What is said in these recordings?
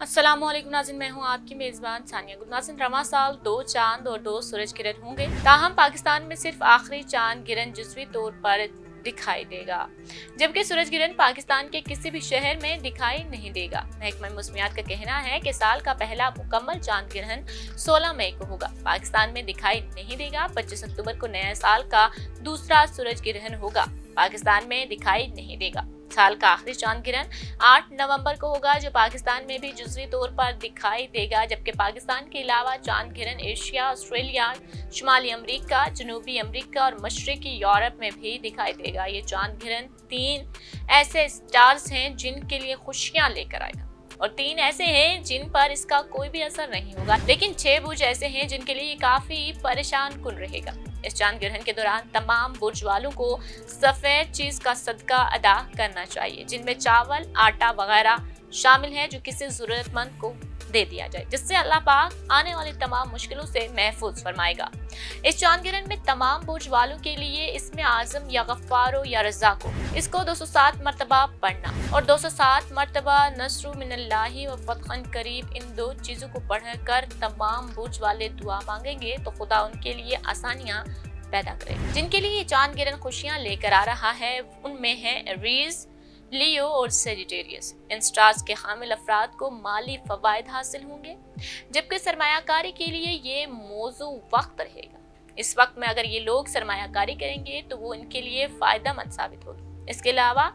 अस्सलाम वालेकुम नाज़रीन, मैं हूं आपकी मेज़बान सानिया गुल। नाज़रीन, रवां साल 2 चांद और 2 सूरज गिरहन होंगे। ताहम पाकिस्तान में सिर्फ आखिरी चांद गिरहन जुज़वी तौर पर दिखाई देगा, जबकि सूरज गिरहन पाकिस्तान के किसी भी शहर में दिखाई नहीं देगा। महकमा मौसमियात का कहना है कि साल का पहला मुकम्मल चांद गिरहन 16 मई को होगा। पाकिस्तान में दिखाई नहीं देगा। 25 अक्टूबर को नया साल का दूसरा सूरज गिरहन होगा। पाकिस्तान में दिखाई नहीं देगा। साल का आखिरी चांद गिरहन 8 नवंबर को होगा, जो पाकिस्तान में भी जुज़वी तौर पर दिखाई देगा। जबकि पाकिस्तान के अलावा चांद गिरहन एशिया, ऑस्ट्रेलिया, शुमाली अमेरिका, जनूबी अमेरिका और मशरकी यूरोप में भी दिखाई देगा। ये चांद गिरहन 3 ऐसे स्टार्स हैं जिनके लिए खुशियां लेकर आएगा और 3 ऐसे हैं जिन पर इसका कोई भी असर नहीं होगा। लेकिन 6 बुर्ज ऐसे हैं जिनके लिए ये काफी परेशान कुन रहेगा। इस चांद ग्रहण के दौरान तमाम बुर्ज वालों को सफेद चीज का सदका अदा करना चाहिए, जिनमें चावल, आटा वगैरह शामिल है, जो किसी जरूरतमंद को दे दिया जाए, जिससे अल्लाह पाक आने वाली तमाम मुश्किलों से महफूज फरमाएगा। इस चांद गिरहन में तमाम बुर्ज वालों के लिए इसमें आजम या गफ्फारो या रज़्ज़ाको इसको 207 मरतबा पढ़ना और 207 मरतबा नस्रु मिनल्लाहि व फतहन करीब, इन 2 चीजों को पढ़कर तमाम बुर्ज वाले दुआ मांगेंगे तो खुदा उनके लिए आसानियां पैदा करेगा। जिनके लिए ये चांद गिरहन खुशियां लेकर आ रहा है उनमें है एरीज, लियो और सेजिटेरियस। इन स्टार्स के हामिल अफराद को माली फवायद हासिल होंगे, जबकि सरमायाकारी के लिए ये मौजू वक्त रहेगा। इस वक्त में अगर ये लोग सरमायाकारी करेंगे तो वो इनके लिए फायदेमंद साबित होगा। इसके अलावा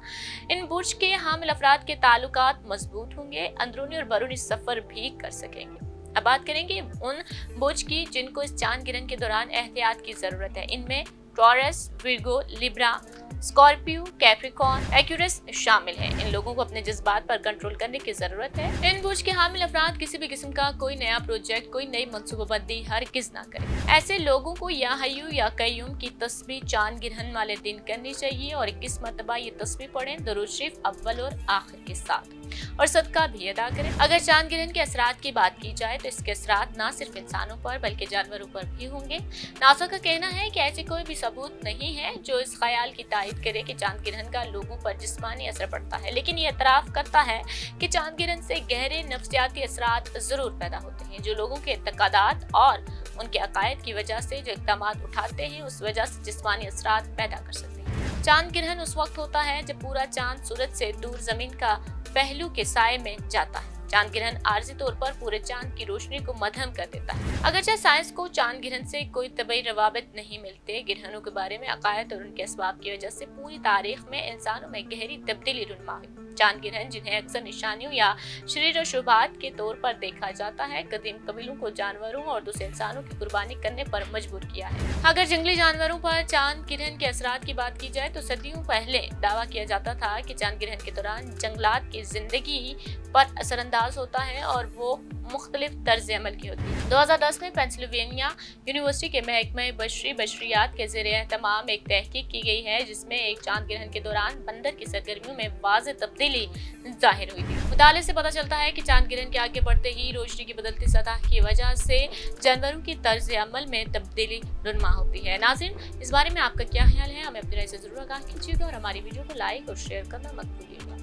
इन बुर्ज के हामिल अफराद के ताल्लुकात मजबूत होंगे, अंदरूनी और बैरूनी सफर भी कर सकेंगे। अब बात करेंगे उन बुर्ज की जिनको इस चांद गिरहन के दौरान एहतियात की जरूरत है। इनमें taurus, Virgo, Libra, Scorpio, Capricorn, Accurus शामिल हैं। इन लोगों को अपने जज्बात पर कंट्रोल करने की जरूरत है। इन बुर्ज के हामिल अफराद किसी भी किस्म का कोई नया प्रोजेक्ट, कोई नई मंसूबाबंदी हरगिज ना करें। ऐसे लोगों को या हय्यू या कय्यूम की तस्बीह चांद गिरहन वाले दिन करनी चाहिए और 21 मरतबा ये तस्बीह पढ़ें, दरूद शरीफ अव्वल और आखिर के साथ, और सदका भी अदा करें। अगर चांद गिरहन के असरात की बात की जाए तो इसके असरात ना सिर्फ इंसानों पर बल्कि जानवरों पर भी होंगे। नासा का कहना है कि ऐसे कोई भी सबूत नहीं है जो इस ख्याल की तायद करे कि चांद गिरहन का लोगों पर जिस्मानी असर पड़ता है, लेकिन ये एतराफ करता है कि चांद गिरहन से गहरे नफ्सियाती असरात जरूर पैदा होते हैं, जो लोगों के इत्तेकादात और उनके अकायद की वजह से जो इक़दाम उठाते हैं उस वजह से जिस्मानी असरात पैदा कर सकते हैं। चांद गिरहन उस वक्त होता है जब पूरा चांद सूरज से दूर जमीन का पहलू के साए में जाता है। चांद गिरहन आर्जी तौर पर पूरे चांद की रोशनी को मध्यम कर देता है। अगरचे साइंस को चांद गिरहन से कोई तबई रवाबित नहीं मिलते, गिरहनों के बारे में अकायद और उनके असबाब की वजह से पूरी तारीख में इंसानों में गहरी तब्दीली रुनमा हुई। चांद गिरहन, जिन्हें अक्सर निशानियों या शरीर और शुभात के तौर पर देखा जाता है, कदीम कबीलों को जानवरों और दूसरे इंसानों की कुर्बानी करने पर मजबूर किया है। अगर जंगली जानवरों पर चांद गिरहन के असरात की बात की जाए तो सदियों पहले दावा किया जाता था कि चांद गिरहन के दौरान जंगलात की जिंदगी पर असरअंदाज होता है और वो मुख्तलिफ तर्ज अमल की होती है। 2010 में पेंसिल्वेनिया यूनिवर्सिटी के महकमे बशरियात के ज़रिए एहतमाम एक तहकीक की गई है, जिसमें एक चांद गिरहन के दौरान बंदर की सरगर्मियों में वाज़ेह तब्दीली जाहिर हुई थी। मुताले से पता चलता है कि चांद गिरहन के आगे बढ़ते ही रोशनी की बदलती सतह की वजह से जानवरों की तर्ज अमल में तब्दीली रुनमा होती है। नाज़रीन, इस बारे में आपका क्या ख्याल है? हमें अपनी राय से जरूर आगाह कीजिएगा और हमारी वीडियो को लाइक और शेयर करना मत भूलिएगा।